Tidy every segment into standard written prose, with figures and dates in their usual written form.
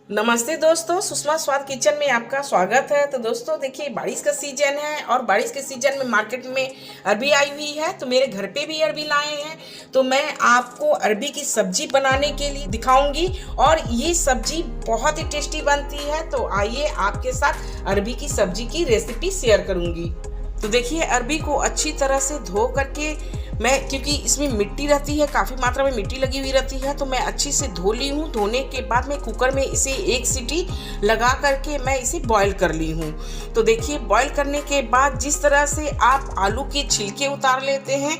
नमस्ते दोस्तों, सुषमा स्वाद किचन में आपका स्वागत है। तो दोस्तों देखिए, बारिश का सीजन है और बारिश के सीजन में मार्केट में अरबी आई हुई है। तो मेरे घर पे भी अरबी लाए हैं, तो मैं आपको अरबी की सब्जी बनाने के लिए दिखाऊंगी और ये सब्जी बहुत ही टेस्टी बनती है। तो आइए आपके साथ अरबी की सब्जी की रेसिपी शेयर करूंगी। तो देखिए, अरबी को अच्छी तरह से धो करके मैं, क्योंकि इसमें मिट्टी रहती है, काफ़ी मात्रा में मिट्टी लगी हुई रहती है, तो मैं अच्छी से धो ली हूँ। धोने के बाद मैं कुकर में इसे एक सीटी लगा करके मैं इसे बॉईल कर ली हूँ। तो देखिए, बॉईल करने के बाद जिस तरह से आप आलू के छिलके उतार लेते हैं,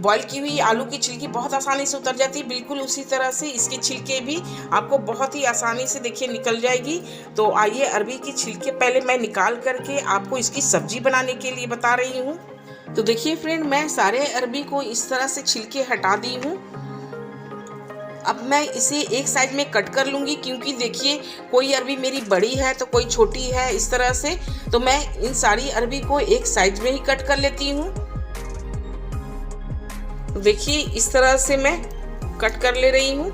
बॉईल की हुई आलू की छिलकी बहुत आसानी से उतर जाती है, बिल्कुल उसी तरह से इसके छिलके भी आपको बहुत ही आसानी से देखिए निकल जाएगी। तो आइए, अरबी की छिलके पहले मैं निकाल करके आपको इसकी सब्जी बनाने के लिए बता रही हूँ। तो देखिए फ्रेंड, मैं सारे अरबी को इस तरह से छिलके हटा दी हूँ। अब मैं इसे एक साइज में कट कर लूँगी, क्योंकि देखिए कोई अरबी मेरी बड़ी है तो कोई छोटी है, इस तरह से। तो मैं इन सारी अरबी को एक साइज में ही कट कर लेती हूँ। तो देखिए, इस तरह से मैं कट कर ले रही हूँ।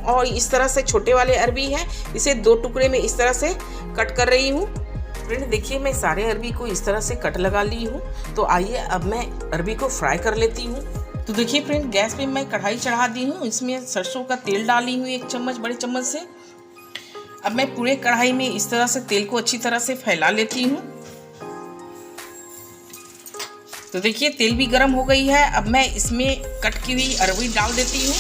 और इस तरह से छोटे वाले अरबी हैं, इसे दो टुकड़े में इस तरह से कट कर रही हूँ। फ्रेंड देखिए, मैं सारे अरबी को इस तरह से कट लगा ली हूँ। तो आइए अब मैं अरबी को फ्राई कर लेती हूँ। तो देखिए फ्रेंड, गैस पे मैं कढ़ाई चढ़ा दी हूँ। इसमें सरसों का तेल डाली हूँ, एक चम्मच, बड़े चम्मच से। अब मैं पूरे कढ़ाई में इस तरह से तेल को अच्छी तरह से फैला लेती हूँ। तो देखिए, तेल भी गर्म हो गई है। अब मैं इसमें कट की हुई अरबी डाल देती हूँ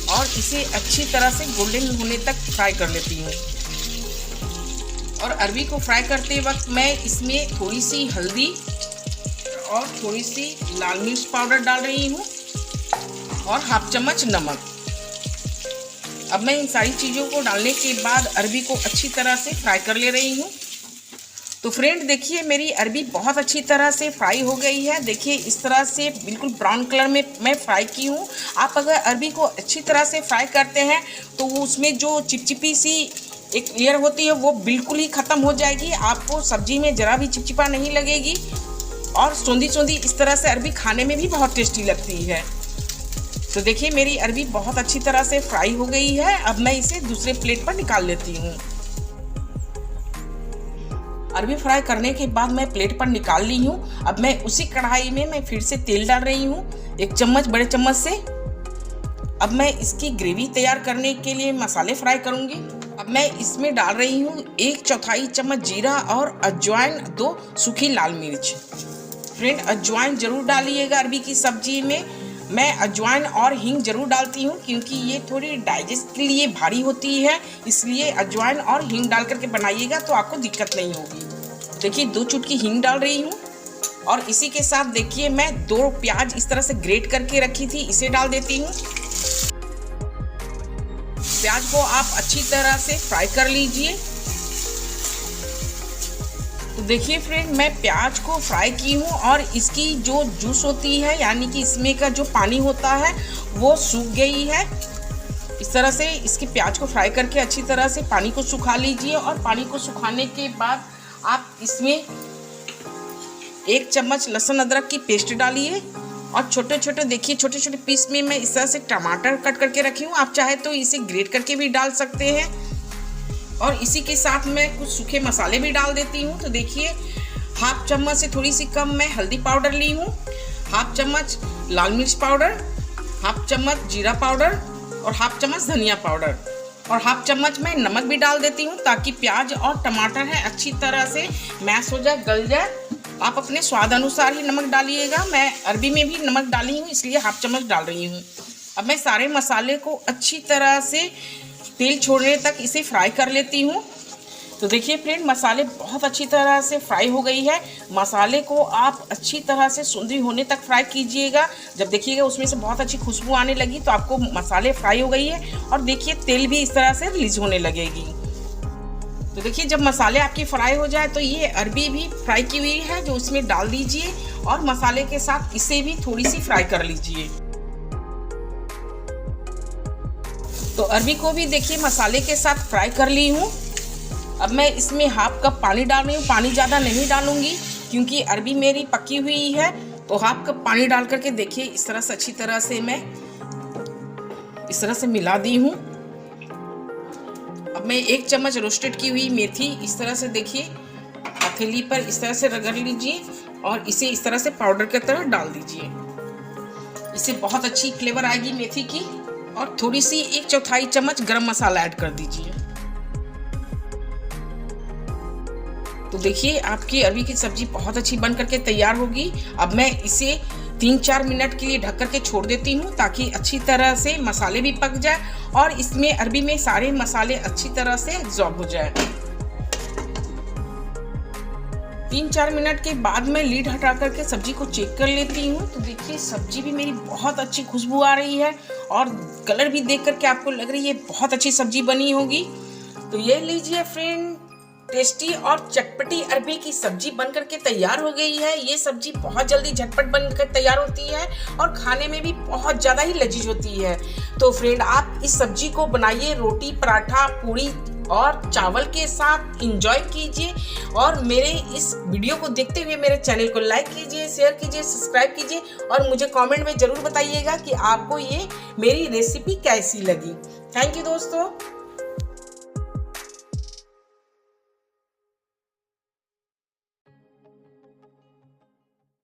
और इसे अच्छी तरह से गोल्डन होने तक फ्राई कर लेती हूँ। और अरबी को फ्राई करते वक्त मैं इसमें थोड़ी सी हल्दी और थोड़ी सी लाल मिर्च पाउडर डाल रही हूँ और हाफ चम्मच नमक। अब मैं इन सारी चीज़ों को डालने के बाद अरबी को अच्छी तरह से फ्राई कर ले रही हूँ। तो फ्रेंड देखिए, मेरी अरबी बहुत अच्छी तरह से फ्राई हो गई है। देखिए, इस तरह से बिल्कुल ब्राउन कलर में मैं फ्राई की हूँ। आप अगर अरबी को अच्छी तरह से फ्राई करते हैं तो वो उसमें जो चिपचिपी सी एक लेयर होती है वो बिल्कुल ही ख़त्म हो जाएगी। आपको सब्जी में ज़रा भी चिपचिपा नहीं लगेगी और सोंधी सोंधी इस तरह से अरबी खाने में भी बहुत टेस्टी लगती है। तो देखिए, मेरी अरबी बहुत अच्छी तरह से फ्राई हो गई है। अब मैं इसे दूसरे प्लेट पर निकाल लेती हूँ। अरबी फ्राई करने के बाद मैं प्लेट पर निकाल ली हूँ। अब मैं उसी कढ़ाई में मैं फिर से तेल डाल रही हूँ, एक चम्मच, बड़े चम्मच से। अब मैं इसकी ग्रेवी तैयार करने के लिए मसाले फ्राई करूँगी। अब मैं इसमें डाल रही हूँ 1/4 चम्मच जीरा और अजवाइन, 2 सूखी लाल मिर्च। फ्रेंड, अजवाइन जरूर डालिएगा अरबी की सब्जी में। मैं अजवाइन और हींग जरूर डालती हूँ, क्योंकि ये थोड़ी डाइजेस्ट के लिए भारी होती है, इसलिए अजवाइन और हींग डाल करके बनाइएगा तो आपको दिक्कत नहीं होगी। देखिए, 2 चुटकी हींग डाल रही हूँ और इसी के साथ देखिए मैं 2 प्याज इस तरह से ग्रेट करके रखी थी, इसे डाल देती हूँ। प्याज को आप अच्छी तरह से फ्राई कर लीजिए। तो देखिए फ्रेंड, मैं प्याज को फ्राई की हूँ और इसकी जो जूस होती है, यानी कि इसमें का जो पानी होता है, वो सूख गई है। इस तरह से इसकी प्याज को फ्राई करके अच्छी तरह से पानी को सुखा लीजिए। और पानी को सुखाने के बाद आप इसमें 1 चम्मच लहसुन अदरक की पेस्ट डालिए और छोटे छोटे, देखिए छोटे छोटे पीस में मैं इस तरह से टमाटर कट करके रखी हूँ। आप चाहे तो इसे ग्रेट करके भी डाल सकते हैं। और इसी के साथ मैं कुछ सूखे मसाले भी डाल देती हूँ। तो देखिए, हाफ चम्मच से थोड़ी सी कम मैं हल्दी पाउडर ली हूँ, हाफ चम्मच लाल मिर्च पाउडर, हाफ चम्मच जीरा पाउडर और हाफ चम्मच धनिया पाउडर और हाफ चम्मच मैं नमक भी डाल देती हूँ, ताकि प्याज और टमाटर है अच्छी तरह से मैश हो जाए, गल जाए। आप अपने स्वाद अनुसार ही नमक डालिएगा। मैं अरबी में भी नमक डाली हूँ, इसलिए हाफ चम्मच डाल रही हूँ। अब मैं सारे मसाले को अच्छी तरह से तेल छोड़ने तक इसे फ्राई कर लेती हूँ। तो देखिए फ्रेंड, मसाले बहुत अच्छी तरह से फ्राई हो गई है। मसाले को आप अच्छी तरह से सुंदरी होने तक फ्राई कीजिएगा। जब देखिएगा उसमें से बहुत अच्छी खुशबू आने लगी तो आपको मसाले फ्राई हो गई है। और देखिए, तेल भी इस तरह से रिलीज होने लगेगी। तो देखिए, जब मसाले आपकी फ्राई हो जाए तो ये अरबी भी फ्राई की हुई है जो उसमें डाल दीजिए और मसाले के साथ इसे भी थोड़ी सी फ्राई कर लीजिए। तो अरबी को भी देखिए मसाले के साथ फ्राई कर ली हूँ। अब मैं इसमें हाफ कप पानी डाल रही हूँ। पानी ज़्यादा नहीं डालूंगी, क्योंकि अरबी मेरी पकी हुई है। तो हाफ कप पानी डाल करके देखिए इस तरह से अच्छी तरह से मैं इस तरह से मिला दी हूँ। अब मैं 1 चम्मच रोस्टेड की हुई मेथी इस तरह से देखिए हथेली पर इस तरह से रगड़ लीजिए और इसे इस तरह से पाउडर की तरह डाल दीजिए। इससे बहुत अच्छी फ्लेवर आएगी मेथी की। और थोड़ी सी 1/4 चम्मच गरम मसाला ऐड कर दीजिए। तो देखिए आपकी अरबी की सब्जी बहुत अच्छी बन करके तैयार होगी। अब मैं इसे 3-4 मिनट के लिए ढक करके छोड़ देती हूँ ताकि अच्छी तरह से मसाले भी पक जाए और इसमें अरबी में सारे मसाले अच्छी तरह से एब्जॉर्ब हो जाए। 3-4 मिनट के बाद मैं लीड हटा करके सब्जी को चेक कर लेती हूँ। तो देखिए सब्जी भी मेरी बहुत अच्छी खुशबू आ रही है और कलर भी देख करके आपको लग रही है बहुत अच्छी सब्जी बनी होगी। तो ये लीजिए फ्रेंड, टेस्टी और चटपटी अरबी की सब्जी बनकर के तैयार हो गई है। ये सब्जी बहुत जल्दी झटपट बनकर तैयार होती है और खाने में भी बहुत ज़्यादा ही लजीज होती है। तो फ्रेंड आप इस सब्जी को बनाइए, रोटी, पराठा, पूड़ी और चावल के साथ एंजॉय कीजिए। और मेरे इस वीडियो को देखते हुए मेरे चैनल को लाइक कीजिए, शेयर कीजिए, सब्सक्राइब कीजिए और मुझे कमेंट में ज़रूर बताइएगा कि आपको ये मेरी रेसिपी कैसी लगी। थैंक यू दोस्तों।